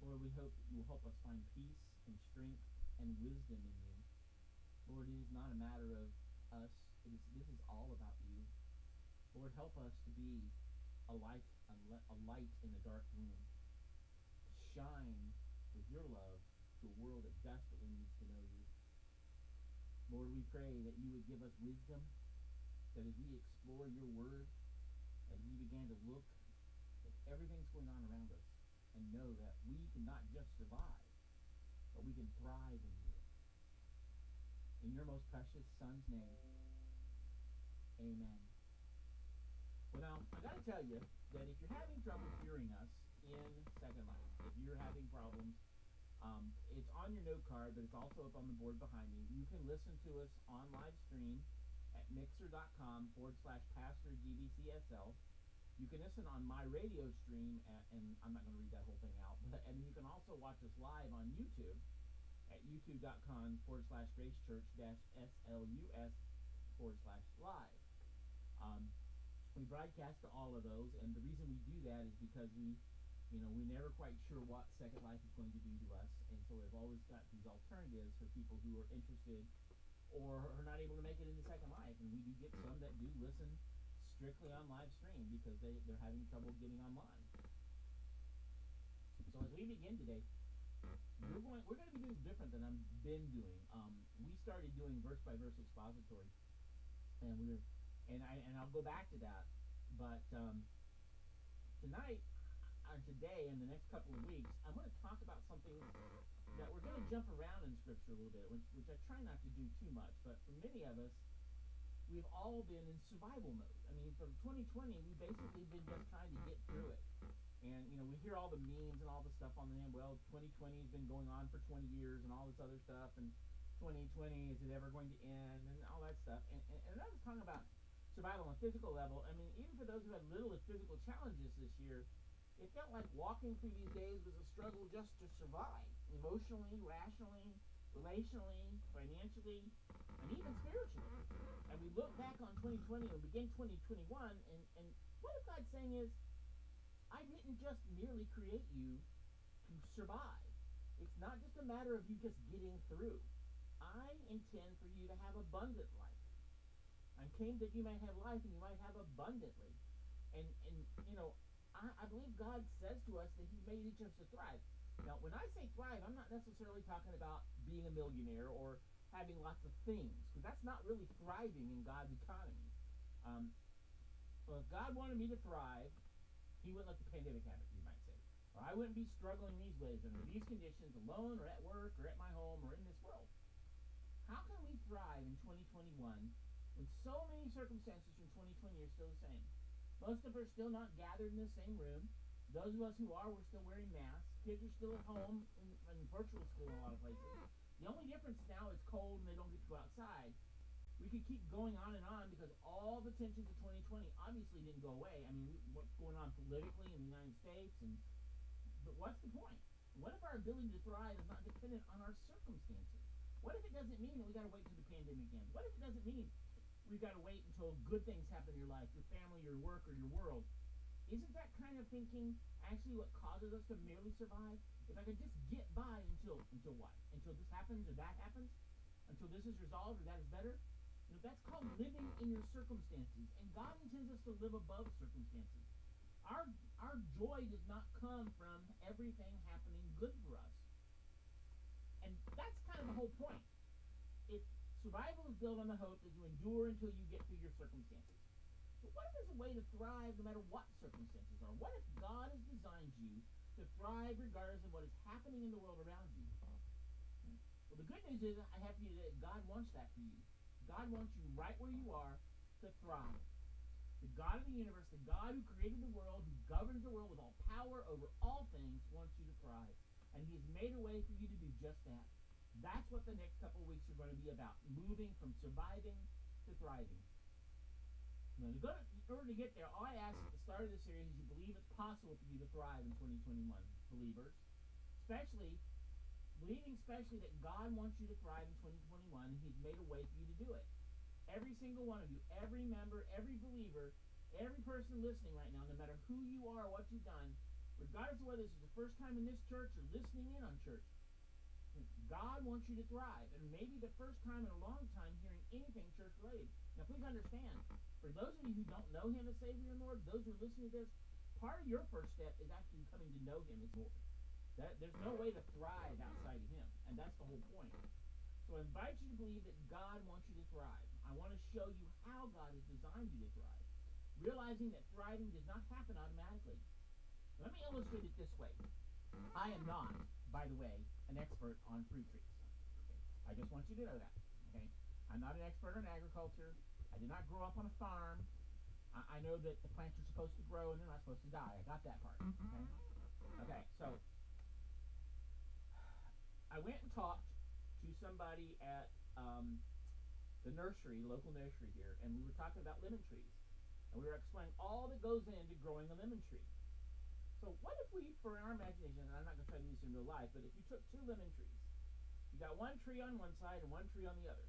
Lord, we hope that you will help us find peace and strength and wisdom in you. Lord, it is not a matter of us. This is all about you. Lord, help us to be a light in a dark room. To shine with your love to a world that desperately needs to know you. Lord, we pray that you would give us wisdom, that as we explore your word, as we begin to look at everything that's going on around us and know that we can not just survive, but we can thrive in you. In your most precious Son's name, amen. Well, now, I got to tell you that if you're having trouble hearing us in Second Life, if you're having problems, it's on your note card, but it's also up on the board behind me. You can listen to us on live stream at mixer.com/PastorGBCSL. You can listen on my radio stream, and I'm not going to read that whole thing out, and you can also watch us live on YouTube at youtube.com/gracechurch-slus/live. We broadcast to all of those, and the reason we do that is because we're never quite sure what Second Life is going to do to us, and so we've always got these alternatives for people who are interested or are not able to make it into Second Life. And we do get some that do listen strictly on live stream because they're having trouble getting online. So as we begin today, we're going to be doing different than I've been doing. We started doing verse by verse expository, and I'll go back to that. But tonight, or today, and the next couple of weeks, I'm going to talk about something that we're going to jump around in Scripture a little bit, which I try not to do too much. But for many of us, we've all been in survival mode. I mean, for 2020, we've basically been just trying to get through it. And, we hear all the memes and all the stuff on the end. Well, 2020 has been going on for 20 years and all this other stuff. And 2020, is it ever going to end? And all that stuff. And I was talking about survival on a physical level. I mean, even for those who had little physical challenges this year, it felt like walking through these days was a struggle just to survive. Emotionally, rationally, relationally, financially, and even spiritually. And we look back on 2020 and begin 2021, and what if God's saying is, I didn't just merely create you to survive. It's not just a matter of you just getting through. I intend for you to have abundant life. I came that you might have life and you might have abundantly. And I believe God says to us that He made each of us to thrive. Now, when I say thrive, I'm not necessarily talking about being a millionaire or having lots of things, because that's not really thriving in God's economy. Well, if God wanted me to thrive, He wouldn't let the pandemic happen, you might say. Or I wouldn't be struggling these ways under these conditions, alone or at work or at my home or in this world. How can we thrive in 2021 when so many circumstances from 2020 are still the same? Most of us are still not gathered in the same room. Those of us who are, we're still wearing masks. Kids are still at home in virtual school in a lot of places. The only difference now is cold and they don't get to go outside. We could keep going on and on because all the tensions of 2020 obviously didn't go away. I mean, what's going on politically in the United States, but what's the point? What if our ability to thrive is not dependent on our circumstances? What if it doesn't mean that we got to wait till the pandemic ends? What if it doesn't mean we've got to wait until good things happen in your life, your family, your work, or your world? Isn't that kind of thinking actually what causes us to merely survive? If I could just get by until what? Until this happens or that happens? Until this is resolved or that is better? That's called living in your circumstances. And God intends us to live above circumstances. Our joy does not come from everything happening good for us. And that's kind of the whole point. If survival is built on the hope that you endure until you get through your circumstances. But what if there's a way to thrive no matter what circumstances are? What if God has designed you to thrive regardless of what is happening in the world around you? Well, the good news is I have for you that God wants that for you. God wants you right where you are to thrive. The God of the universe, the God who created the world, who governs the world with all power over all things, wants you to thrive. And He has made a way for you to do just that. That's what the next couple of weeks are going to be about, moving from surviving to thriving. Now, in order to get there, all I ask at the start of the series is you believe it's possible for you to thrive in 2021, believers. Believing especially that God wants you to thrive in 2021, and He's made a way for you to do it. Every single one of you, every member, every believer, every person listening right now, no matter who you are or what you've done, regardless of whether this is the first time in this church or listening in on church, God wants you to thrive, and maybe the first time in a long time hearing anything church related. Now, please understand, for those of you who don't know Him as Savior and Lord, those who are listening to this, part of your first step is actually coming to know Him as Lord. There's no way to thrive outside of Him, and that's the whole point. So I invite you to believe that God wants you to thrive. I want to show you how God has designed you to thrive, realizing that thriving does not happen automatically. Let me illustrate it this way. I am not, by the way, an expert on fruit trees. Okay? I just want you to know that. Okay? I'm not an expert on agriculture. I did not grow up on a farm. I know that the plants are supposed to grow and they're not supposed to die. I got that part. Okay? Okay, so I went and talked to somebody at the nursery, local nursery here, and we were talking about lemon trees. And we were explaining all that goes into growing a lemon tree. So what if we, for our imagination, and I'm not going to try to do this in real life, but if you took two lemon trees, you got one tree on one side and one tree on the other.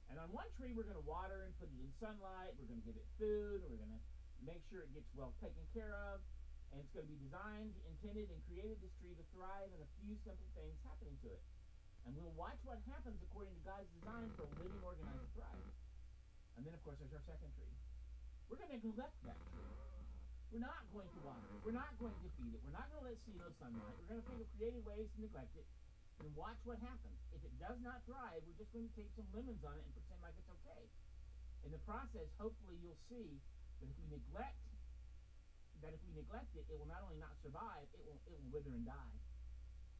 And on one tree, we're going to water and put it in sunlight. We're going to give it food. We're going to make sure it gets well taken care of. And it's going to be designed, intended, and created this tree to thrive, and a few simple things happening to it. And we'll watch what happens according to God's design for a living organism to thrive. And then, of course, there's our second tree. We're going to neglect that tree. We're not going to water it. We're not going to feed it. We're not going to let it see no sunlight. We're going to think of creative ways to neglect it and watch what happens. If it does not thrive, we're just going to take some lemons on it and pretend like it's okay. In the process, hopefully you'll see that if we neglect it, it will not only not survive, it will wither and die.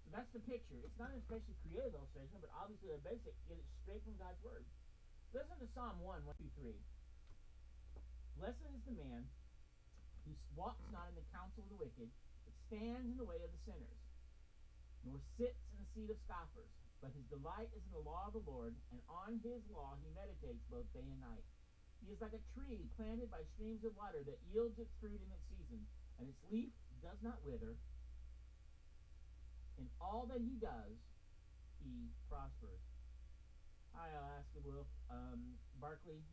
So that's the picture. It's not an especially creative illustration, but obviously a basic. Get it straight from God's Word. Listen to Psalm 1, 1 through 3. Blessed is the man who walks not in the counsel of the wicked, but stands in the way of the sinners, nor sits in the seat of scoffers. But his delight is in the law of the Lord, and on his law he meditates both day and night. He is like a tree planted by streams of water that yields its fruit in its season, and its leaf does not wither. In all that he does, he prospers. Hi, Alaska Wolf. Barkley,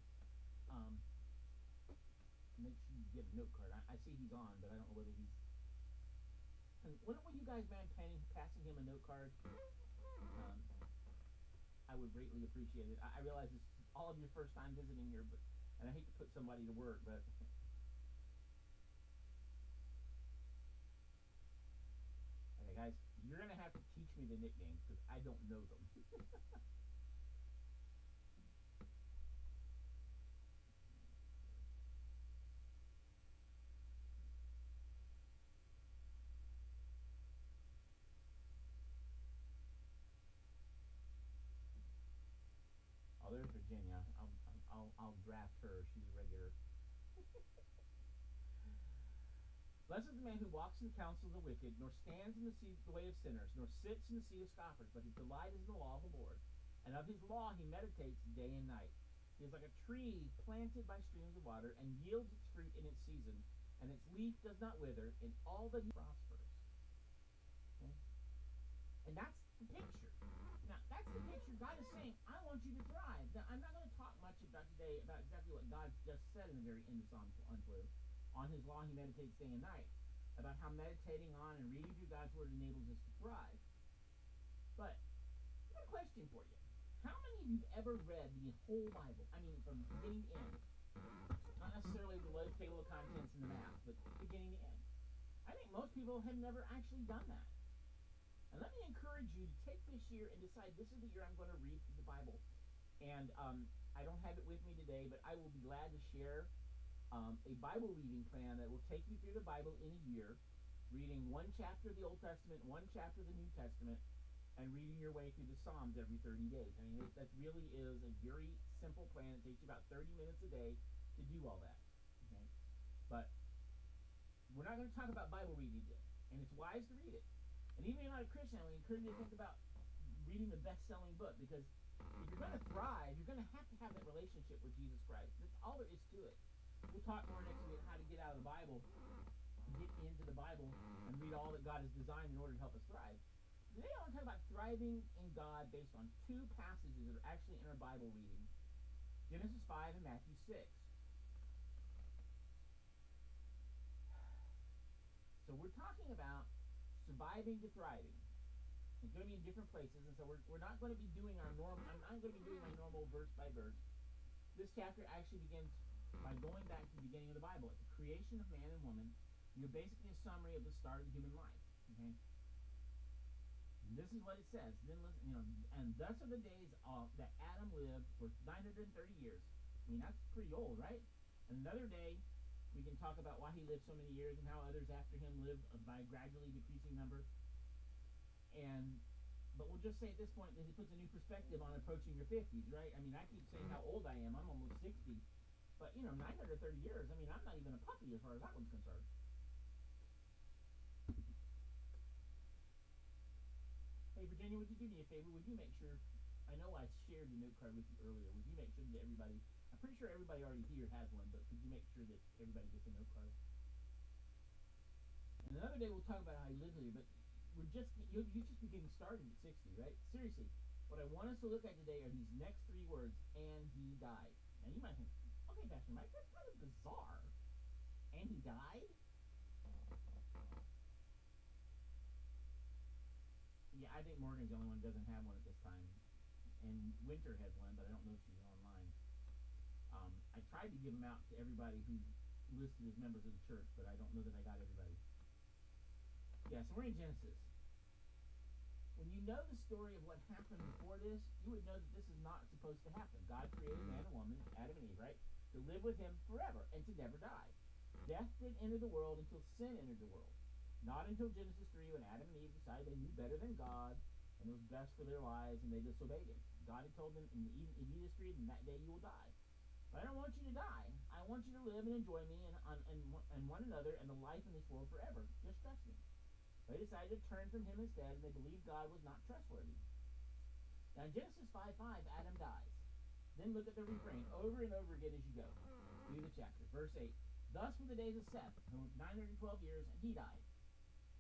make sure you get a note card. I see he's on, but I don't know whether he's... And when will you guys mind passing him a note card? I would greatly appreciate it. I realize this is all of your first time visiting here, and I hate to put somebody to work, but... Okay, guys, you're going to have to teach me the nicknames, because I don't know them. Oh, there's Virginia. I'll draft her. She's a regular. Blessed is the man who walks in the counsel of the wicked, nor stands in the way of sinners, nor sits in the seat of scoffers, but his delight is in the law of the Lord, and of his law he meditates day and night. He is like a tree planted by streams of water, and yields its fruit in its season, and its leaf does not wither. In all that he prospers. Okay? And that's the picture. Now, that's the picture. God is saying, I want you to thrive. Now, I'm not going to talk much about today about exactly what God just said in the very end of Psalm 112. On his law he meditates day and night, about how meditating on and reading through God's Word enables us to thrive. But I've got a question for you. How many of you have ever read the whole Bible? I mean, from beginning to end. Not necessarily the table of contents and the math, but beginning to end. I think most people have never actually done that. And let me encourage you to take this year and decide, this is the year I'm going to read through the Bible. And I don't have it with me today, but I will be glad to share a Bible reading plan that will take you through the Bible in a year, reading one chapter of the Old Testament, one chapter of the New Testament, and reading your way through the Psalms every 30 days. I mean, that really is a very simple plan. It takes you about 30 minutes a day to do all that. Okay? But we're not going to talk about Bible reading today, and it's wise to read it. And even if you're not a Christian, I would encourage you to think about reading the best-selling book, because if you're going to thrive, you're going to have that relationship with Jesus Christ. That's all there is to it. We'll talk more next week how to get out of the Bible, get into the Bible, and read all that God has designed in order to help us thrive. Today I want to talk about thriving in God based on two passages that are actually in our Bible reading. Genesis 5 and Matthew 6. So we're talking about surviving to thriving. It's going to be in different places, and so we're not going to be doing our normal. I'm not going to be doing my normal verse by verse. This chapter actually begins by going back to the beginning of the Bible, at the creation of man and woman. You're basically a summary of the start of human life. Okay. And this is what it says. Then listen, and thus are the days that Adam lived for 930 years. I mean, that's pretty old, right? And another day, we can talk about why he lived so many years and how others after him lived by gradually decreasing number. But we'll just say at this point that he puts a new perspective on approaching your 50s, right? I mean, I keep saying how old I am. I'm almost 60. But, 930 years, I mean, I'm not even a puppy as far as that one's concerned. Hey, Virginia, would you do me a favor? Would you make sure, I know I shared the note card with you earlier. Would you make sure that everybody, I'm pretty sure everybody already here has one, but could you make sure that everybody gets a note card? And another day we'll talk about how he lives here, but you just be getting started at 60, right? Seriously, what I want us to look at today are these next three words, and he died. Now you might think, okay, Pastor Mike, that's kind of bizarre. And he died? Yeah, I think Morgan's the only one who doesn't have one at this time. And Winter has one, but I don't know if she's online. I tried to give them out to everybody who's listed as members of the church, but I don't know that I got everybody. Yeah, so we're in Genesis. When you know the story of what happened before this, you would know that this is not supposed to happen. God created man and woman, Adam and Eve, right, to live with him forever and to never die. Death didn't enter the world until sin entered the world. Not until Genesis 3 when Adam and Eve decided they knew better than God and it was best for their lives and they disobeyed him. God had told them, in eat this tree, and that day you will die. But I don't want you to die. I want you to live and enjoy me and one another and the life in this world forever. Just trust me. They decided to turn from him instead, and they believed God was not trustworthy. Now in Genesis 5:5, Adam dies. Then look at the refrain over and over again as you go through the chapter. Verse 8, thus were the days of Seth, who were 912 years, and he died.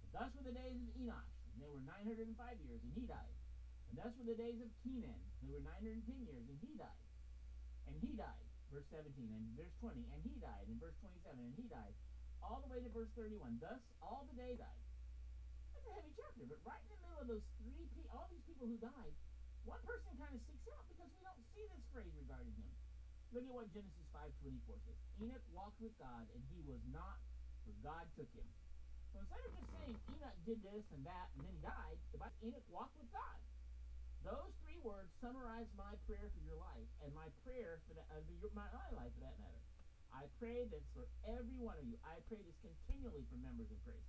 And thus were the days of Enosh, and they were 905 years, and he died. And thus were the days of Kenan, who were 910 years, and he died. And he died, verse 17, and verse 20, and he died, and verse 27, and he died, all the way to verse 31. Thus all the days died. A heavy chapter, but right in the middle of those all these people who died, one person kind of sticks out because we don't see this phrase regarding him. Look at what Genesis 5:24 says. Enoch walked with God, and he was not, for God took him. So instead of just saying Enoch did this and that, and then he died, the Bible Enoch walked with God. Those three words summarize my prayer for your life and my prayer for my life for that matter. I pray this for every one of you. I pray this continually for members of Grace.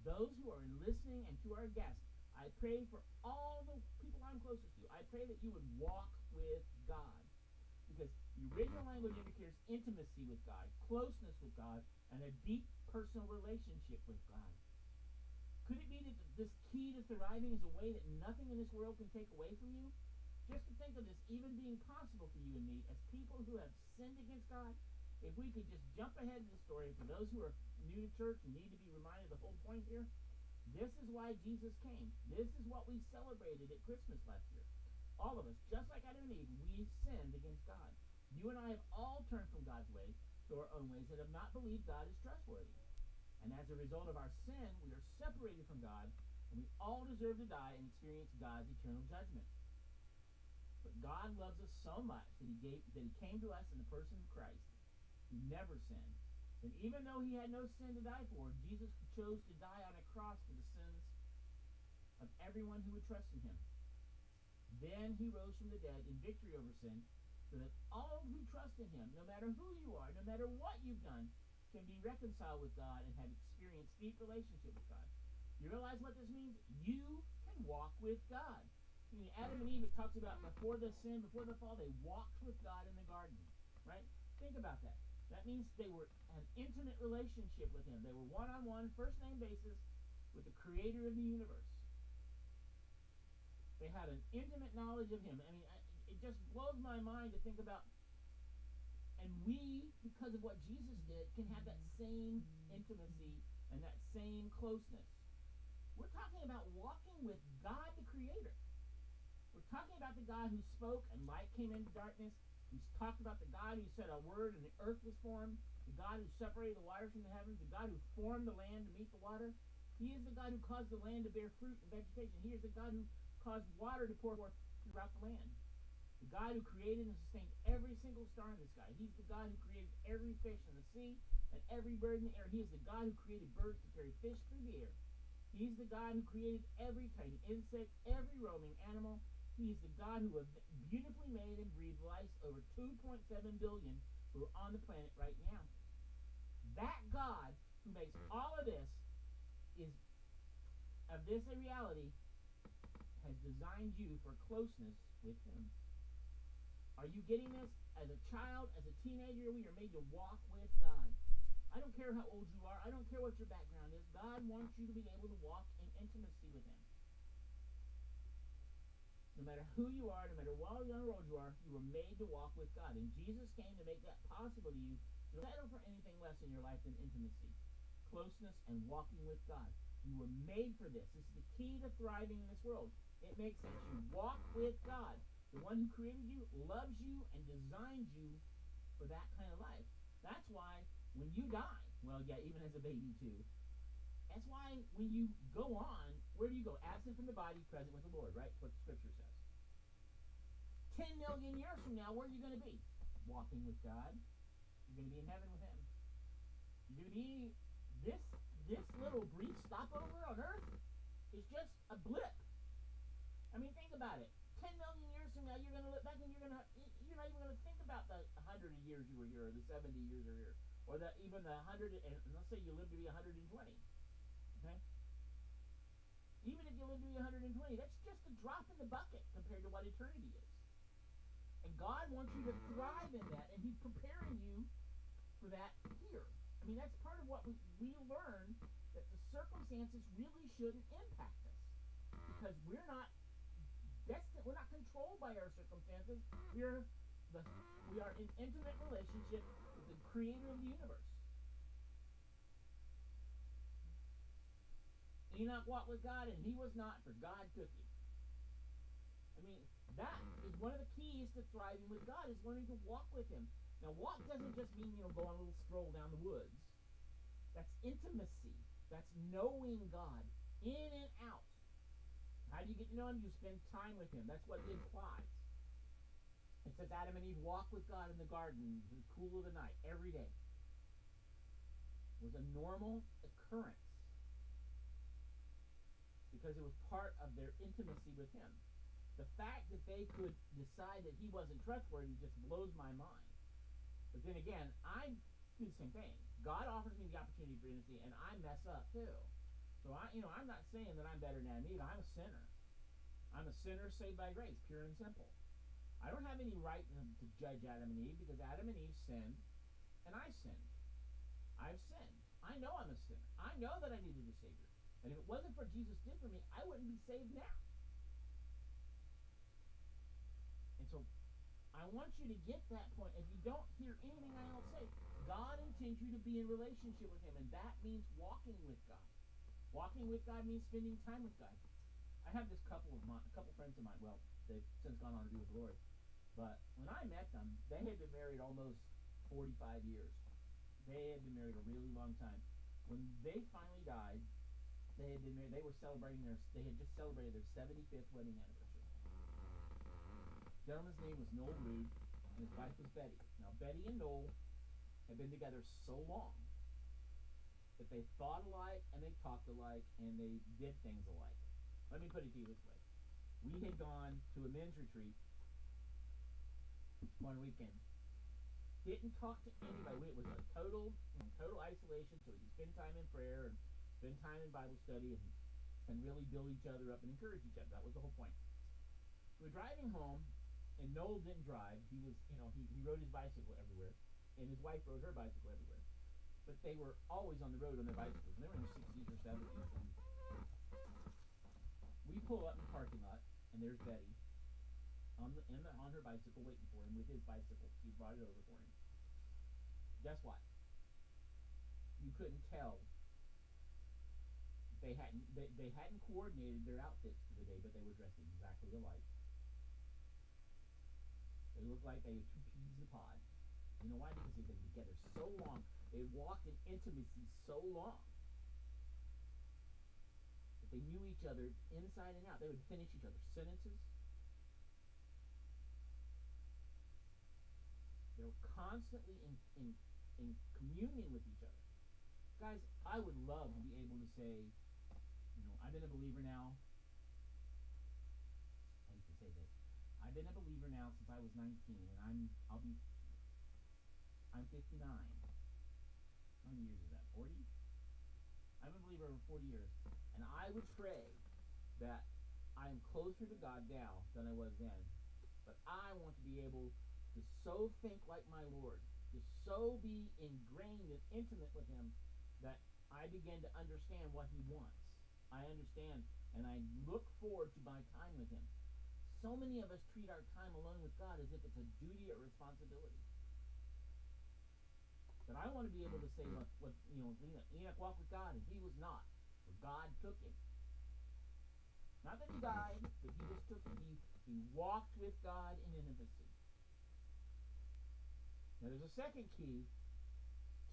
Those who are listening and to our guests, I pray for all the people I'm closest to. I pray that you would walk with God. Because the original language indicates intimacy with God, closeness with God, and a deep personal relationship with God. Could it be that this key to thriving is a way that nothing in this world can take away from you? Just to think of this even being possible for you and me as people who have sinned against God, if we could just jump ahead to the story, for those who are new to church and need to be reminded the whole point here, this is why Jesus came. This is what we celebrated at Christmas last year. All of us, just like Adam and Eve, we sinned against God. You and I have all turned from God's ways to our own ways and have not believed God is trustworthy. And as a result of our sin, we are separated from God, and we all deserve to die and experience God's eternal judgment. But God loves us so much that he came to us in the person of Christ, who never sinned. And even though he had no sin to die for, Jesus chose to die on a cross for the sins of everyone who would trust in him. Then he rose from the dead in victory over sin, so that all who trust in him, no matter who you are, no matter what you've done, can be reconciled with God and have experienced deep relationship with God. You realize what this means? You can walk with God. I mean, Adam and Eve, it talks about before the sin, before the fall, they walked with God in the garden, right? Think about that. That means they were an intimate relationship with him. They were one-on-one, first-name basis with the creator of the universe. They had an intimate knowledge of him. I mean, it just blows my mind to think about. And we, because of what Jesus did, can have that same intimacy and that same closeness. We're talking about walking with God the Creator. We're talking about the God who spoke and light came into darkness. We talked about the God who said a word and the earth was formed. The the God who separated the waters from the heavens, the God who formed the land to meet the water. He is the God who caused the land to bear fruit and vegetation. He is the God who caused water to pour forth throughout the land. The God who created and sustained every single star in the sky. He's the God who created every fish in the sea and every bird in the air. He is the God who created birds to carry fish through the air. He's the God who created every tiny insect, every roaming animal. He's the God who beautifully made and breathed life over 2.7 billion who are on the planet right now. That God who makes all of this is of this a reality has designed you for closeness with him. Are you getting this? As a child, as a teenager, we are made to walk with God. I don't care how old you are. I don't care what your background is. God wants you to be able to walk in intimacy with him. No matter who you are, no matter what young or old you are, you were made to walk with God. And Jesus came to make that possible to you. Don't settle for anything less in your life than intimacy, closeness, and walking with God. You were made for this. This is the key to thriving in this world. It makes sense. You walk with God. The one who created you, loves you, and designed you for that kind of life. That's why when you die, well, yeah, even as a baby too, that's why when you go on, where do you go? Absent from the body, present with the Lord, right? What the scripture says. 10 million years from now, where are you going to be? Walking with God. You're going to be in heaven with him. You're going to be, this little brief stopover on earth is just a blip. I mean, think about it. 10 million years from now, you're going to look back and you're not even going to think about the 100 years you were here, or the 70 years you were here, or even the 100, and let's say you live to be 120. Okay? Even if you live to be 120, that's just a drop in the bucket compared to what eternity is. And God wants you to thrive in that, and he's preparing you for that here. I mean, that's part of what we learn, that the circumstances really shouldn't impact us, because we're not destined, we're not controlled by our circumstances. We are in intimate relationship with the creator of the universe. Enoch walked with God, and he was not, for God took him. I mean, that is one of the keys to thriving with God, is learning to walk with him. Now, walk doesn't just mean, go on a little stroll down the woods. That's intimacy. That's knowing God in and out. How do you get to know him? You spend time with him. That's what it implies. It says Adam and Eve walked with God in the garden in the cool of the night every day. It was a normal occurrence, because it was part of their intimacy with him. The fact that they could decide that he wasn't trustworthy just blows my mind. But then again, I do the same thing. God offers me the opportunity for intimacy, and I mess up too. So I'm not saying that I'm better than Adam and Eve. I'm a sinner. I'm a sinner saved by grace, pure and simple. I don't have any right to judge Adam and Eve, because Adam and Eve sinned, and I sinned. I've sinned. I know I'm a sinner. I know that I needed a Savior. And if it wasn't for Jesus did for me, I wouldn't be saved now. And so I want you to get that point. If you don't hear anything I else say, God intends you to be in relationship with him, and that means walking with God. Walking with God means spending time with God. I have this couple friends of mine. Well, they've since gone on to be with the Lord. But when I met them, they had been married almost 45 years. They had been married a really long time. When they finally died, they had been married. They had just celebrated their 75th wedding anniversary. The gentleman's name was Noel Rood, and his wife was Betty. Now, Betty and Noel had been together so long that they thought alike, and they talked alike, and they did things alike. Let me put it to you this way. We had gone to a men's retreat one weekend. Didn't talk to anybody. It was a total isolation, so we could spend time in prayer and spend time in Bible study and really build each other up and encourage each other. That was the whole point. We were driving home, and Noel didn't drive. He was, he rode his bicycle everywhere, and his wife rode her bicycle everywhere. But they were always on the road on their bicycles, and they were in their 60s or 70s. And we pull up in the parking lot, and there's Betty on her bicycle waiting for him with his bicycle. She brought it over for him. Guess what? You couldn't tell. They hadn't coordinated their outfits for the day, but they were dressed exactly alike. They looked like they were two peas in a pod. You know why? Because they've been together so long. They walked in intimacy so long that they knew each other inside and out. They would finish each other's sentences. They were constantly in communion with each other. Guys, I would love to be able to say, I've been a believer now. I hate to say this. I've been a believer now since I was 19, and I'm 59. How many years is that? 40? I've been a believer over 40 years, and I would pray that I am closer to God now than I was then. But I want to be able to so think like my Lord, to so be ingrained and intimate with Him that I begin to understand what He wants. I understand, and I look forward to my time with Him. So many of us treat our time alone with God as if it's a duty or responsibility. But I want to be able to say what Enoch walked with God, and he was not, for God took him. Not that he died, but he just took him. He walked with God in intimacy. Now there's a second key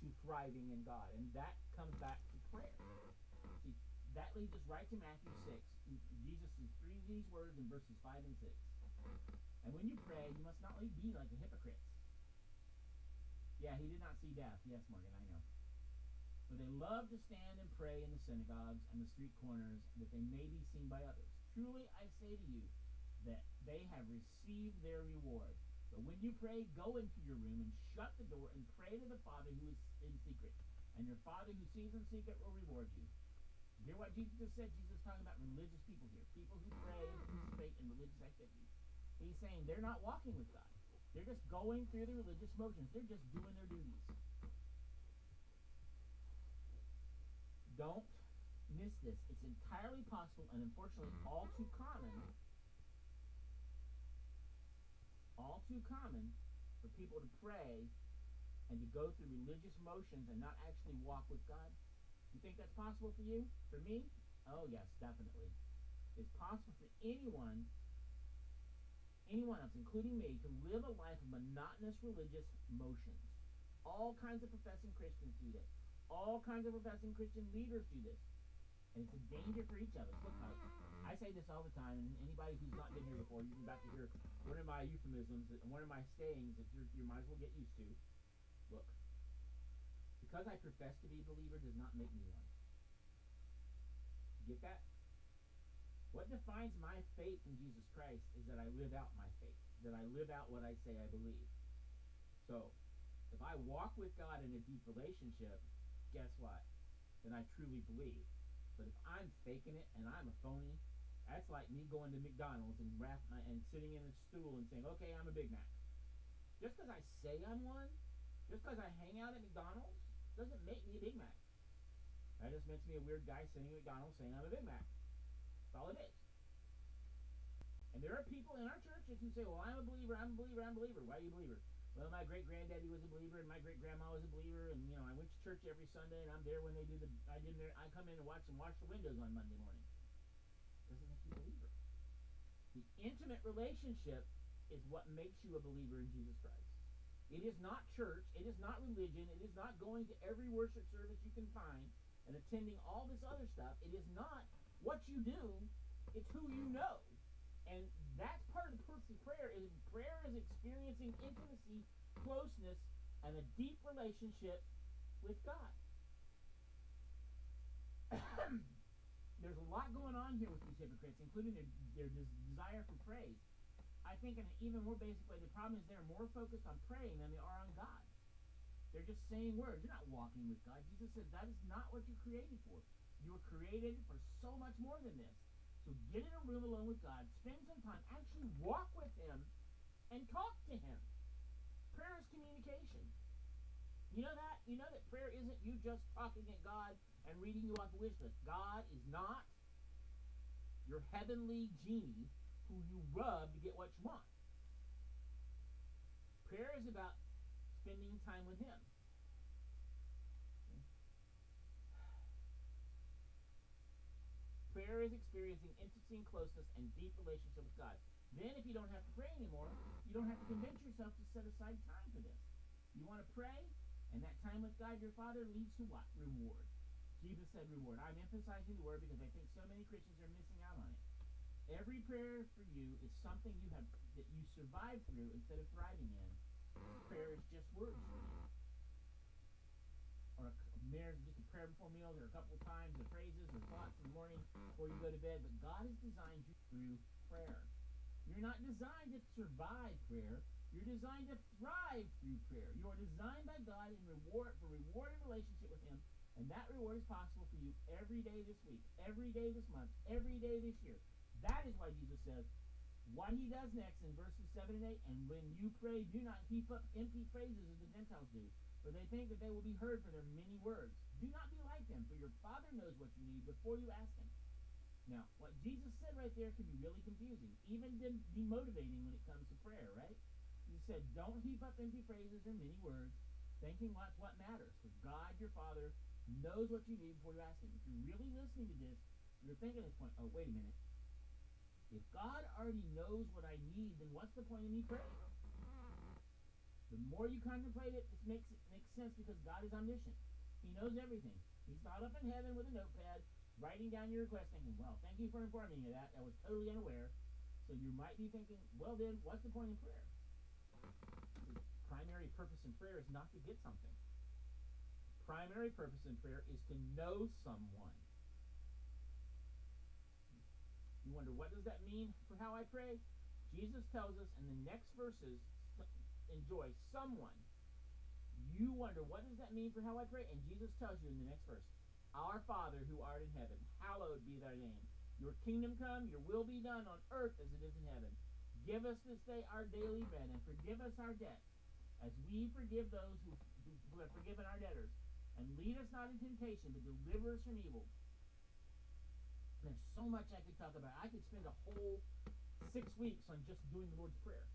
to thriving in God, and that comes back to prayer. See, that leads us right to Matthew 6. Jesus reads these words in verses 5 and 6. And when you pray, you must not only be like the hypocrites. Yeah, he did not see death. Yes, Morgan, I know. For they love to stand and pray in the synagogues and the street corners, that they may be seen by others. Truly, I say to you, that they have received their reward. But when you pray, go into your room and shut the door and pray to the Father who is in secret. And your Father who sees in secret will reward you. You hear what Jesus just said? Jesus is talking about religious people here. People who pray and participate in religious activities. He's saying they're not walking with God. They're just going through the religious motions. They're just doing their duties. Don't miss this. It's entirely possible, and unfortunately all too common for people to pray and to go through religious motions and not actually walk with God. You think that's possible for you? For me? Oh yes, definitely. It's possible for anyone else, including me, to live a life of monotonous religious motions. All kinds of professing Christians do this. All kinds of professing Christian leaders do this. And it's a danger for each of us. Look, I say this all the time, and anybody who's not been here before, you're about to hear one of my euphemisms, one of my sayings that you might as well get used to. Look, because I profess to be a believer does not make me one. You get that? What defines my faith in Jesus Christ is that I live out my faith, that I live out what I say I believe. So, if I walk with God in a deep relationship, guess what? Then I truly believe. But if I'm faking it and I'm a phony, that's like me going to McDonald's and sitting in a stool and saying, okay, I'm a Big Mac. Just because I say I'm one, just because I hang out at McDonald's, doesn't make me a Big Mac. That just makes me a weird guy sitting at McDonald's saying I'm a Big Mac. That's all it is. And there are people in our churches who say, well, I'm a believer. Why are you a believer? Well, my great-granddaddy was a believer, and my great-grandma was a believer, and, I went to church every Sunday, and I'm there when they do I come in and watch them wash the windows on Monday morning. Doesn't make you a believer. The intimate relationship is what makes you a believer in Jesus Christ. It is not church. It is not religion. It is not going to every worship service you can find and attending all this other stuff. It is not what you do. It's who you know. And that's part of the purpose of prayer is experiencing intimacy, closeness, and a deep relationship with God. There's a lot going on here with these hypocrites, including their desire for praise. I think in an even more basic way, the problem is they're more focused on praying than they are on God. They're just saying words. You're not walking with God. Jesus said that is not what you're created for. You were created for so much more than this. So get in a room alone with God, spend some time, actually walk with Him, and talk to Him. Prayer is communication. You know that? You know that prayer isn't you just talking at God and reading you off a wish list. God is not your heavenly genie who you rub to get what you want. Prayer is about spending time with Him. Prayer is experiencing intimacy and closeness and deep relationship with God. Then if you don't have to pray anymore, you don't have to convince yourself to set aside time for this. You want to pray? And that time with God, your Father, leads to what? Reward. Jesus said reward. I'm emphasizing the word because I think so many Christians are missing out on it. Every prayer for you is something you have that you survive through instead of thriving in. Prayer is just words for you. Or just a prayer before meals, or a couple of times of phrases or thoughts in the morning before you go to bed. But God has designed you through prayer. You're not designed to survive prayer. You're designed to thrive through prayer. You are designed by God in reward and relationship with Him, and that reward is possible for you every day this week, every day this month, every day this year. That is why Jesus says what He does next in verses 7 and 8. And when you pray, do not heap up empty phrases as the Gentiles do, for they think that they will be heard for their many words. Do not be like them, for your Father knows what you need before you ask Him. Now, what Jesus said right there can be really confusing, even demotivating when it comes to prayer, right? He said, don't heap up empty phrases or many words, thinking what matters. Because God, your Father, knows what you need before you ask Him. If you're really listening to this, you're thinking at this point, oh, wait a minute. If God already knows what I need, then what's the point of me praying? The more you contemplate it, it makes sense because God is omniscient. He knows everything. He's not up in heaven with a notepad, writing down your request, thinking, well, thank you for informing me of that. I was totally unaware. So you might be thinking, well, then, what's the point in prayer? The primary purpose in prayer is not to get something. The primary purpose in prayer is to know someone. You wonder, what does that mean for how I pray? Jesus tells us in the next verses, enjoy someone. You wonder, what does that mean for how I pray? And Jesus tells you in the next verse, our Father who art in heaven, hallowed be thy name. Your kingdom come, your will be done on earth as it is in heaven. Give us this day our daily bread, and forgive us our debt, as we forgive those who have forgiven our debtors. And lead us not in temptation, but deliver us from evil. There's so much I could talk about. I could spend a whole 6 weeks on just doing the Lord's Prayer.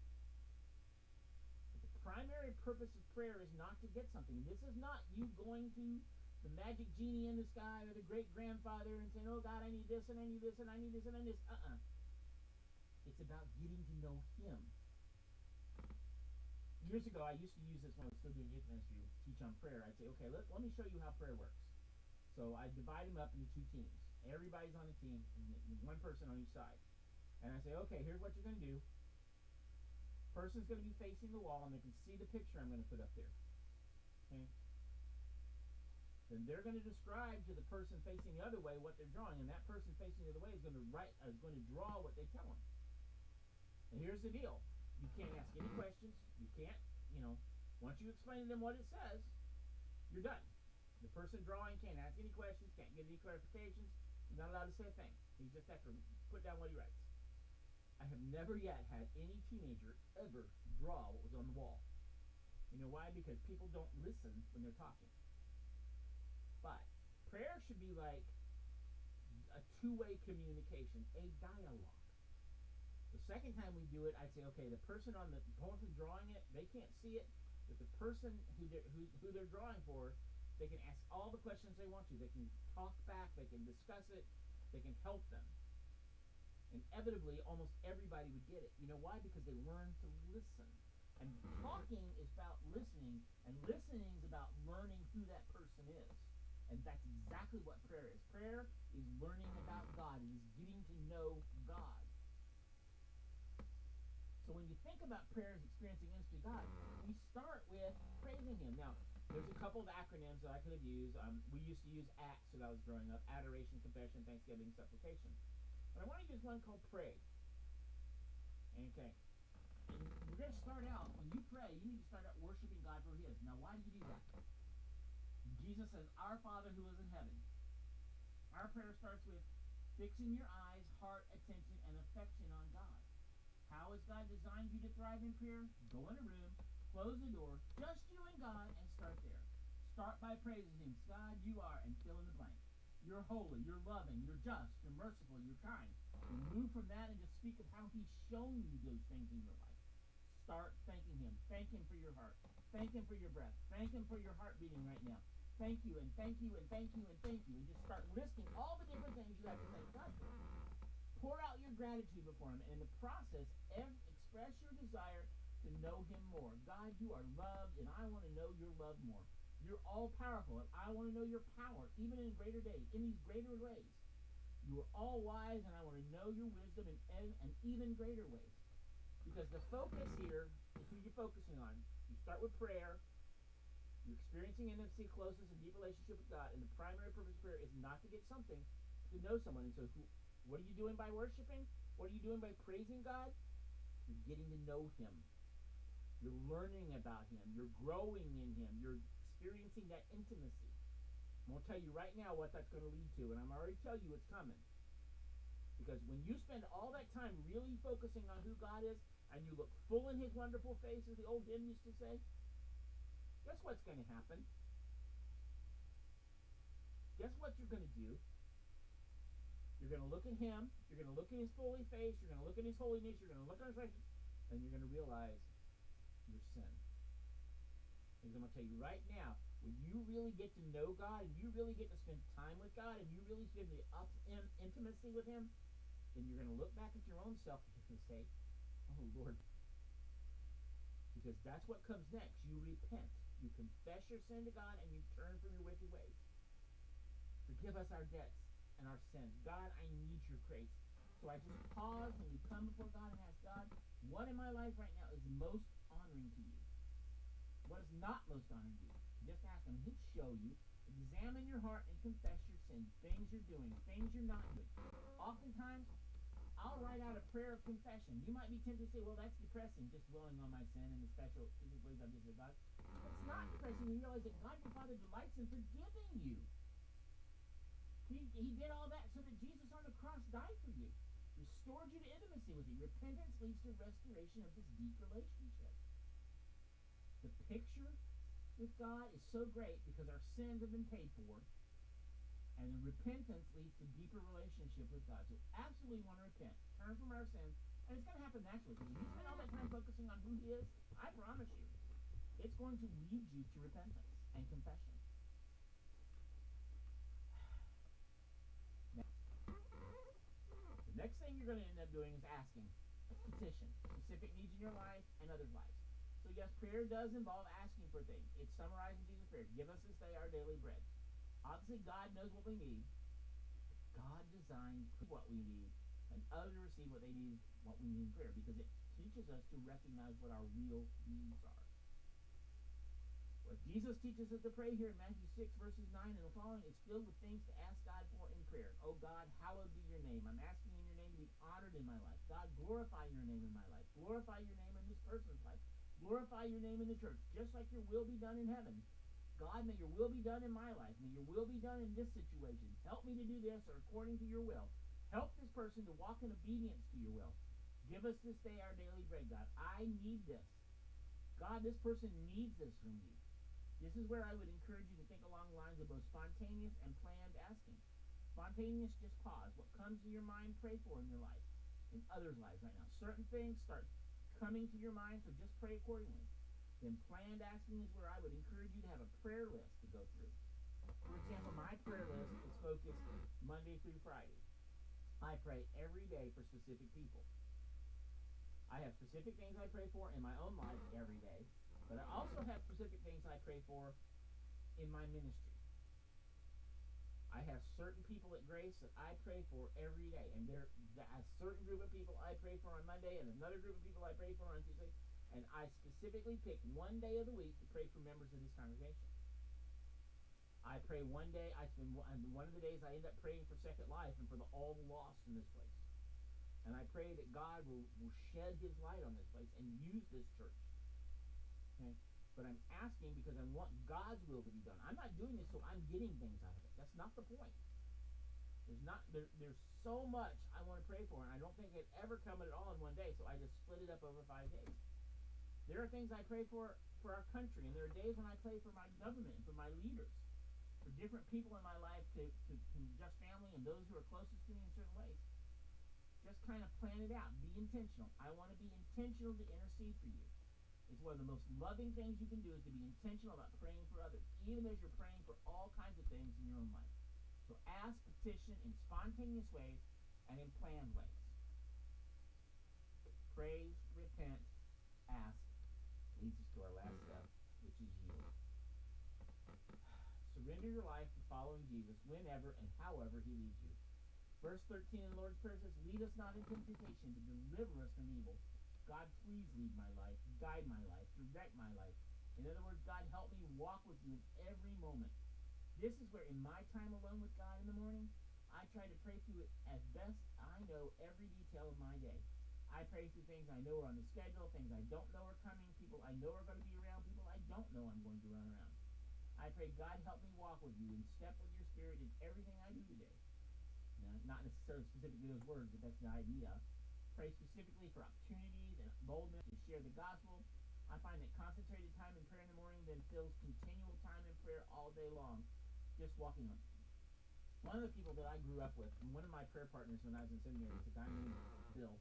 But the primary purpose of prayer is not to get something. This is not you going to the magic genie in the sky or the great-grandfather and saying, oh, God, I need this, and I need this, and I need this, and I need this. It's about getting to know Him. Years ago, I used to use this when I was still doing youth ministry, teach on prayer. I'd say, okay, let me show you how prayer works. So I divide them up into 2 teams. Everybody's on a team, and one person on each side. And I say, okay, here's what you're going to do. Person's going to be facing the wall, and they can see the picture I'm going to put up there. Okay? Then they're going to describe to the person facing the other way what they're drawing, and that person facing the other way is going to draw what they tell them. And here's the deal. You can't ask any questions. You can't, once you explain to them what it says, you're done. The person drawing can't ask any questions, can't get any clarifications. You're not allowed to say a thing. He just has to put down what he writes. I have never yet had any teenager ever draw what was on the wall. You know why? Because people don't listen when they're talking. But prayer should be like a two-way communication, a dialogue. The second time we do it, I'd say, okay, the person drawing it, they can't see it, but the person who they're drawing for, they can ask all the questions they want to. They can talk back. They can discuss it. They can help them. Inevitably, almost everybody would get it. You know why? Because they learn to listen. And talking is about listening, and listening is about learning who that person is. And that's exactly what prayer is. Prayer is learning about God. It is getting to know God. So when you think about prayer as experiencing intimacy with God, we start with praising Him. Now, there's a couple of acronyms that I could have used. We used to use ACTS when I was growing up: adoration, confession, thanksgiving, supplication. But I want to use one called pray. Okay. And we're going to start out, when you pray, you need to start out worshiping God for He is. Now, why do you do that? Jesus says, our Father who is in heaven. Our prayer starts with fixing your eyes, heart, attention, and affection on God. How has God designed you to thrive in prayer? Go in a room, close the door, just you and God, and start there. Start by praising Him. God, you are, and fill in the blank. You're holy, you're loving, you're just, you're merciful, you're kind. And move from that and just speak of how He's shown you those things in your life. Start thanking Him. Thank Him for your heart. Thank Him for your breath. Thank Him for your heart beating right now. Thank you, and thank you, and thank you, and thank you. And just start listing all the different things you have to thank God for. Pour out your gratitude before Him, and in the process, express your desire to know Him more. God, you are loved, and I want to know your love more. You're all powerful, and I want to know your power, even in greater days, in these greater ways. You are all wise, and I want to know your wisdom in even greater ways. Because the focus here is who you're focusing on. You start with prayer. You're experiencing intimacy, closeness, and deep relationship with God. And the primary purpose of prayer is not to get something, to know someone. And so, what are you doing by worshiping? What are you doing by praising God? You're getting to know Him. You're learning about Him. You're growing in Him. You're experiencing that intimacy. I'm going to tell you right now what that's going to lead to, and I'm already telling you it's coming. Because when you spend all that time really focusing on who God is, and you look full in His wonderful face, as the old hymn used to say, guess what's going to happen? Guess what you're going to do? You're going to look at Him. You're going to look at His holy face. You're going to look at His holiness. You're going to look at His righteousness, and you're going to realize your sin. Because I'm going to tell you right now, when you really get to know God, and you really get to spend time with God, and you really spend the intimacy with Him, then you're going to look back at your own self and you're going to say, oh, Lord. Because that's what comes next. You repent. You confess your sin to God, and you turn from your wicked ways. Forgive us our debts and our sins. God, I need your grace. So I just pause when we come before God and ask God, what in my life right now is most honoring to you? What is not most honoring to you? Just ask Him. He'll show you. Examine your heart and confess your sin. Things you're doing, things you're not doing. Oftentimes, I'll write out a prayer of confession. You might be tempted to say, well, that's depressing, just dwelling on my sin and the special ways I've just God. It's not depressing. You realize that God your Father delights in forgiving you. He did all that so that Jesus on the cross died for you. Restored you to intimacy with Him. Repentance leads to restoration of this deep relationship. The picture with God is so great because our sins have been paid for, and then repentance leads to deeper relationship with God. So absolutely want to repent, turn from our sins, and it's going to happen naturally. Because if you spend all that time focusing on who He is, I promise you, it's going to lead you to repentance and confession. The next thing you're going to end up doing is asking a petition, specific needs in your life and others' lives. So yes, prayer does involve asking for things. It's summarized in Jesus' prayer. Give us this day our daily bread. Obviously, God knows what we need. God designed what we need, and others receive what they need, what we need in prayer, because it teaches us to recognize what our real needs are. What Jesus teaches us to pray here in Matthew 6, verses 9 and the following is filled with things to ask God for in prayer. Oh God, hallowed be your name. I'm asking in your name to be honored in my life. God, glorify your name in my life. Glorify your name in this person's life. Glorify your name in the church, just like your will be done in heaven. God, may your will be done in my life. May your will be done in this situation. Help me to do this or according to your will. Help this person to walk in obedience to your will. Give us this day our daily bread, God. I need this. God, this person needs this from you. This is where I would encourage you to think along the lines of both spontaneous and planned asking. Spontaneous, just pause. What comes to your mind, pray for in your life, in others' lives right now. Certain things start coming to your mind, so just pray accordingly. Then planned asking is where I would encourage you to have a prayer list to go through. For example, my prayer list is focused Monday through Friday. I pray every day for specific people. I have specific things I pray for in my own life every day. But I also have specific things I pray for in my ministry. I have certain people at Grace that I pray for every day. And there's a certain group of people I pray for on Monday and another group of people I pray for on Tuesday. And I specifically pick one day of the week to pray for members of this congregation. I pray one day, one of the days I end up praying for Second Life and for all the lost in this place. And I pray that God will shed His light on this place and use this church. Okay? But I'm asking because I want God's will to be done. I'm not doing this so I'm getting things out of it. That's not the point. There's so much I want to pray for, and I don't think it ever come at all in one day, so I just split it up over 5 days. There are things I pray for our country, and there are days when I pray for my government and for my leaders, for different people in my life, to just family and those who are closest to me in certain ways. Just kind of plan it out. Be intentional. I want to be intentional to intercede for you. It's one of the most loving things you can do is to be intentional about praying for others, even as you're praying for all kinds of things in your own life. So ask, petition in spontaneous ways and in planned ways. Praise, repent, ask, leads us to our last step, which is yield. surrender your life to following Jesus whenever and however he leads you. Verse 13 in the Lord's Prayer says, lead us not into temptation, to deliver us from evil. God, please lead my life, guide my life, direct my life. In other words, God, help me walk with you in every moment. This is where in my time alone with God in the morning, I try to pray through it as best I know every detail of my day. I pray through things I know are on the schedule, things I don't know are coming, people I know are going to be around, people I don't know I'm going to run around. I pray, God, help me walk with you and step with your spirit in everything I do today. Now, not necessarily specifically those words, but that's the idea. Pray specifically for opportunities and boldness to share the gospel. I find that concentrated time in prayer in the morning then fills continual time in prayer all day long, just walking on. One of the people that I grew up with, and one of my prayer partners when I was in seminary, was a guy named Bill.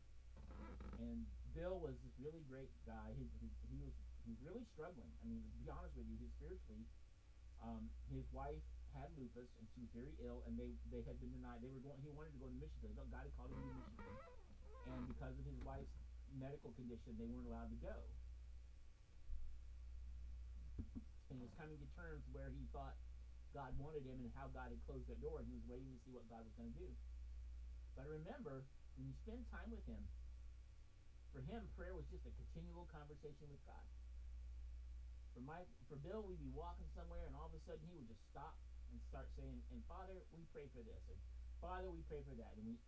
And Bill was this really great guy. He was really struggling. I mean, to be honest with you, spiritually, his wife had lupus, and she was very ill, and they had been denied. He wanted to go to the mission field. God had called him to the mission field. And because of his wife's medical condition, they weren't allowed to go. And he was coming to terms where he thought God wanted him and how God had closed that door, and he was waiting to see what God was going to do. But remember, when you spend time with him, for him, prayer was just a continual conversation with God. For Bill, we'd be walking somewhere, and all of a sudden he would just stop and start saying, and Father, we pray for this, and Father, we pray for that. And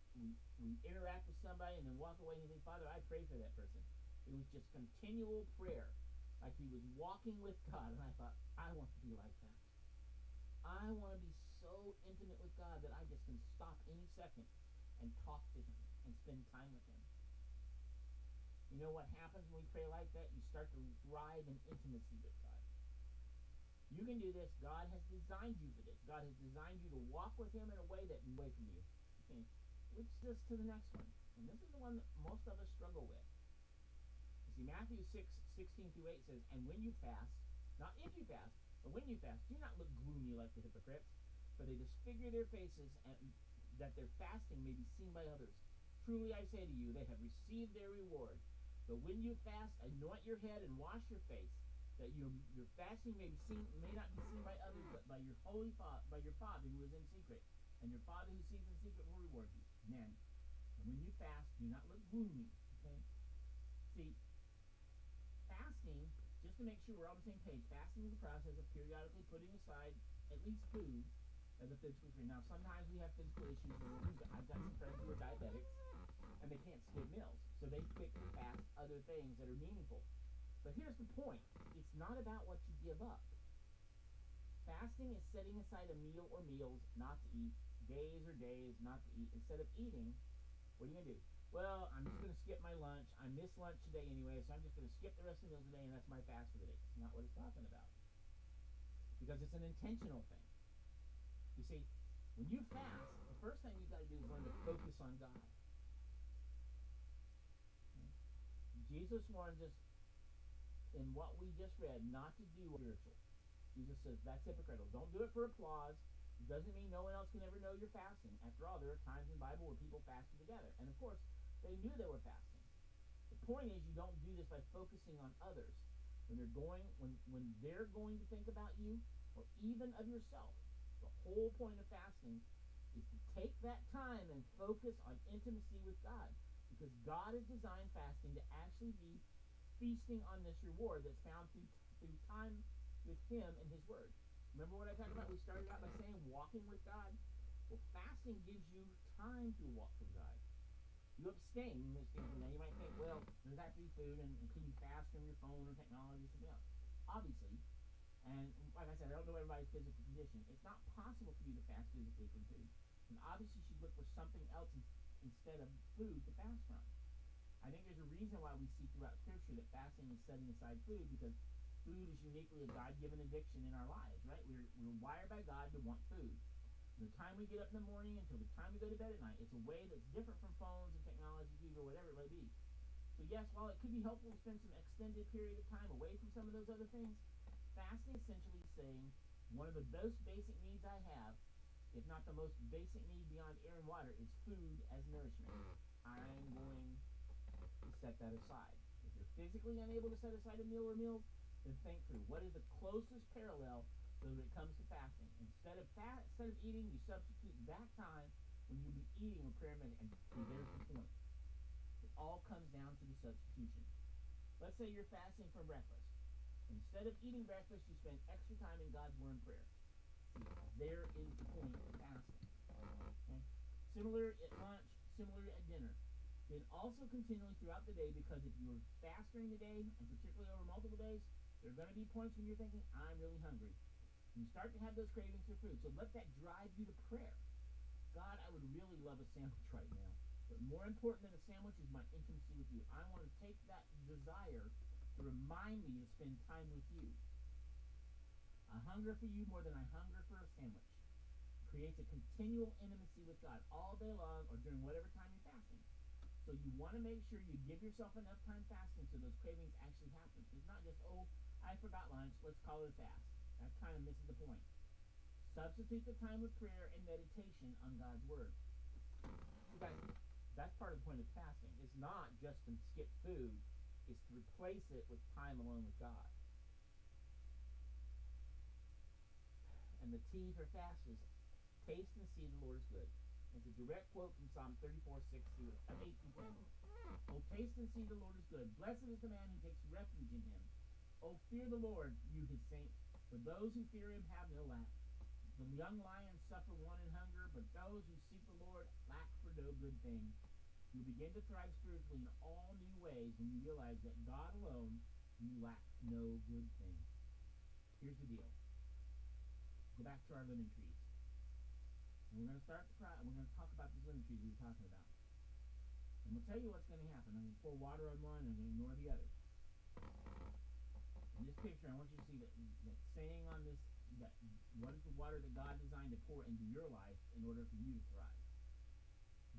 we interact with somebody and then walk away and say, Father, I pray for that person. It was just continual prayer, like he was walking with God. And I thought, I want to be like that. I want to be so intimate with God that I just can stop any second and talk to him and spend time with him. You know what happens when we pray like that? You start to thrive in intimacy with God. You can do this. God has designed you for this. God has designed you to walk with him in a way that away from you. Okay. Which leads us to the next one. And this is the one that most of us struggle with. You see, Matthew 6:16 through 8 says, and when you fast, not if you fast, but when you fast, do not look gloomy like the hypocrites, for they disfigure their faces, and that their fasting may be seen by others. Truly I say to you, they have received their reward. But when you fast, anoint your head and wash your face, that your fasting may not be seen by others, but by your by your Father who is in secret. And your Father who sees in secret will reward you. Amen. And when you fast, do not look gloomy. Okay? See, fasting, just to make sure we're all on the same page, fasting is the process of periodically putting aside at least food as a physical treat. Now, sometimes we have physical issues. I've got some friends who are diabetics, and they can't skip meals. So they pick to fast other things that are meaningful. But here's the point. It's not about what you give up. Fasting is setting aside a meal or meals not to eat, days or days not to eat. Instead of eating, what are you going to do? Well, I'm just going to skip my lunch. I missed lunch today anyway, so I'm just going to skip the rest of the meals today, and that's my fast for the day. It's not what it's talking about. Because it's an intentional thing. You see, when you fast, the first thing you've got to do is learn to focus on God. Jesus warns us in what we just read not to do spiritual. Jesus says that's hypocritical. Don't do it for applause. It doesn't mean no one else can ever know you're fasting. After all, there are times in the Bible where people fasted together. And of course, they knew they were fasting. The point is you don't do this by focusing on others. When they're going to think about you, or even of yourself, the whole point of fasting is to take that time and focus on intimacy with God. Because God has designed fasting to actually be feasting on this reward that's found through time with him and his word. Remember what I talked about? We started out by saying walking with God. Well, fasting gives you time to walk with God. You abstain. Now you might think, well, does that have to be food, and can you fast from your phone or technology or something else? Obviously. And like I said, I don't know everybody's physical condition. It's not possible for you to fast physically from food. And obviously you should look for something else instead of food to fast from. I think there's a reason why we see throughout Scripture that fasting is setting aside food, because food is uniquely a God-given addiction in our lives, right? We're wired by God to want food. From the time we get up in the morning until the time we go to bed at night, it's a way that's different from phones and technology, TV, or whatever it may be. So yes, while it could be helpful to spend some extended period of time away from some of those other things, fasting essentially is saying one of the most basic needs I have, if not the most basic need beyond air and water, is food as nourishment. I'm going to set that aside. If you're physically unable to set aside a meal or meals, then think through what is the closest parallel So when it comes to fasting, instead of eating, you substitute that time when you'll be eating with prayer and meditation. And see, there's the point. It all comes down to the substitution. Let's say you're fasting from breakfast. Instead of eating breakfast, you spend extra time in God's word and prayer. See, there is the point of fasting. Okay? Similar at lunch, similar at dinner. Then also continually throughout the day, because if you're fast during the day, and particularly over multiple days, there are going to be points when you're thinking, I'm really hungry. You start to have those cravings for food. So let that drive you to prayer. God, I would really love a sandwich right now. But more important than a sandwich is my intimacy with you. I want to take that desire to remind me to spend time with you. I hunger for you more than I hunger for a sandwich. It creates a continual intimacy with God all day long or during whatever time you're fasting. So you want to make sure you give yourself enough time fasting so those cravings actually happen. It's not just, oh, I forgot lunch, let's call it a fast. That kind of misses the point. Substitute the time with prayer and meditation on God's word. You guys, that's part of the point of fasting. It's not just to skip food, it's to replace it with time alone with God. And the T for fast is taste and see the Lord is good. It's a direct quote from Psalm 34, 6 through 8 through 10. Oh, taste and see the Lord is good. Blessed is the man who takes refuge in him. Oh, fear the Lord, you his saints, for those who fear him have no lack. The young lions suffer want and hunger, but those who seek the Lord lack for no good thing. You begin to thrive spiritually in all new ways when you realize that God alone, you lack no good thing. Here's the deal. Go back to our lemon trees. And we're going to talk about these lemon trees we were talking about. And we'll tell you what's going to happen. I'm going to pour water on one and I'm going to ignore the other. In this picture, I want you to see that saying on this, that what is the water that God designed to pour into your life in order for you to thrive.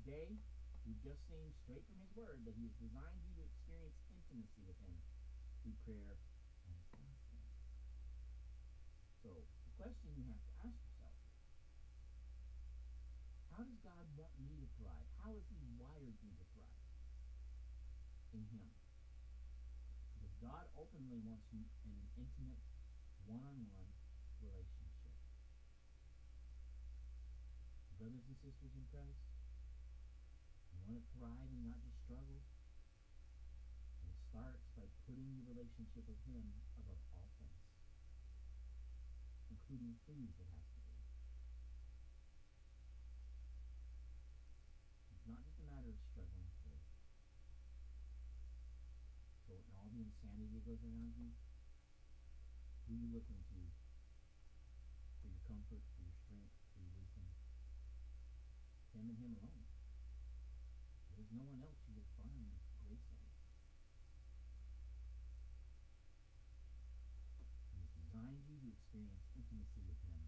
Today, we've just seen straight from his word that he has designed you to experience intimacy with him through prayer and fasting. So, the question you have to ask yourself is, how does God want me to thrive? How has he wired me to thrive in him? Because God ultimately wants you in an intimate, one-on-one relationship. Brothers and sisters in Christ, you want to thrive and not just struggle? And it starts by putting your relationship with him above all things, including food that has to be. It's not just a matter of struggling through. So in all the insanity that goes around you, who are you looking to for your comfort, for your strength, for your wisdom? Him and him alone. There's no one else you will find grace in. He has designed you to experience intimacy with him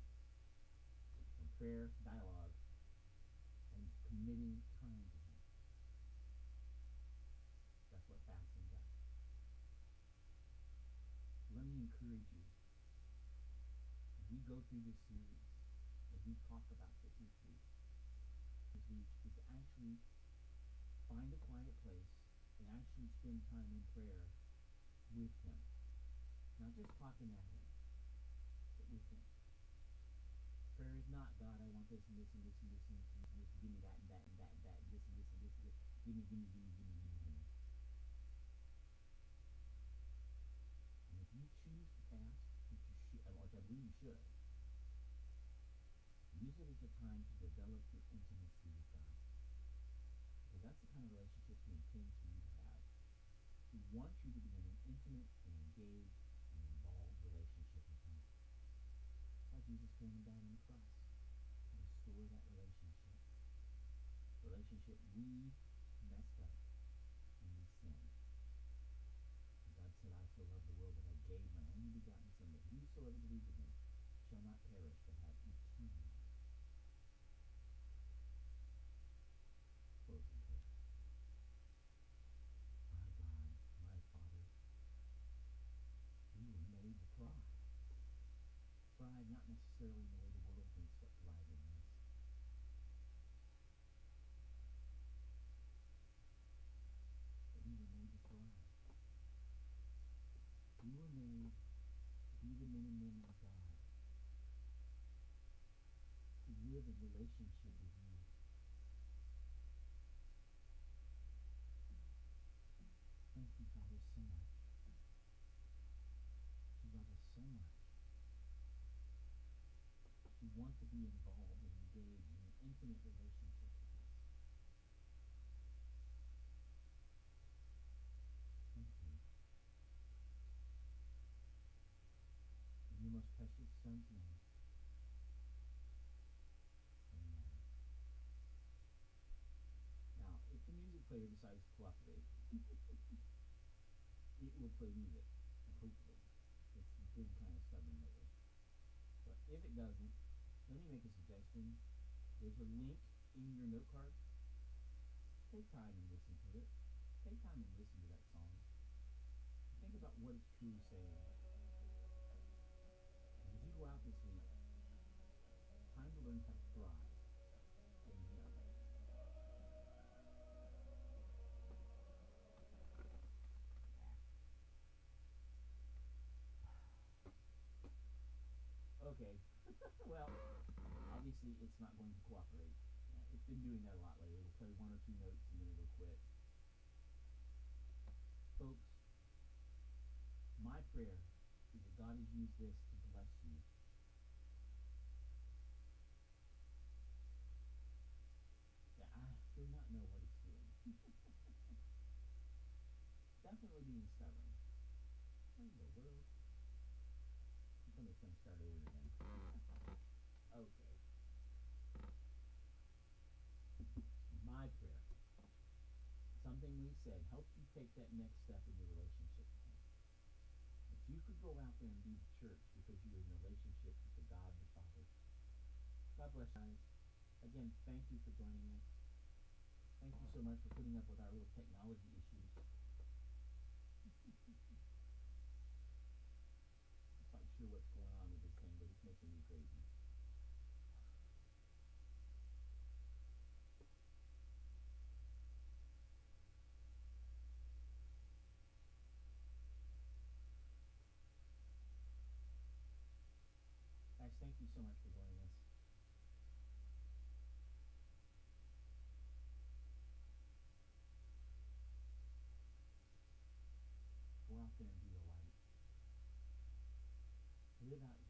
from prayer, dialogue, and committing time to him. That's what fasting does. Let me encourage you, as we go through this series, as we talk about this each week, is to actually find a quiet place and actually spend time in prayer with him. Not just talking at him, but with him. Prayer is not, God, I want this and this and this and this and this and this. Give me that and that and that and that and this and this and this and this. Give me, give me, give me, give me, give me, give me. And if you choose to fast, which you should, which I believe you should, use it as a time to develop your intimacy with God. Because that's the kind of relationship he intends for you to have. He wants you to be in an intimate and engaged and involved relationship with him. That's why Jesus came and died on the cross to restore that relationship. Relationship we messed up and we sinned. And God said, I so loved the world that I gave my only begotten Son, that whosoever believes in him shall not perish but have eternal life. Close in prayer. My God, my Father, we were made to thrive. Thrive not necessarily in the way the world thinks what thriving is. But we were made to thrive. We were made to be the men and women of God intimate relationship with us. Okay. In your most precious Son's name. Amen. Now, if the music player decides to cooperate, it will play music, hopefully. It's been kind of stubborn lately. But if it doesn't, let me make a suggestion. There's a link in your note card. Take time and listen to it. Take time and listen to that song. Think about what it's truly saying. And as you go out this week, time to learn how to thrive in Him. Okay. Well, obviously it's not going to cooperate. It's been doing that a lot lately. It'll play one or two notes and then it'll quit. Folks, my prayer is that God has used this to bless you. Yeah, I do not know what it's doing. Definitely being stubborn. What in the world? I'm going to start over again. Okay. My prayer, something we said, helped you take that next step in your relationship with Him. If you could go out there and be the church because you're in a relationship with the God the Father. God bless you guys. Again, thank you for joining us. Thank you so much for putting up with our little technology issues. I'm not quite sure what's going on with this thing, but it's making me crazy. Guys, thank you so much for joining us. Go out there and be the light. Live out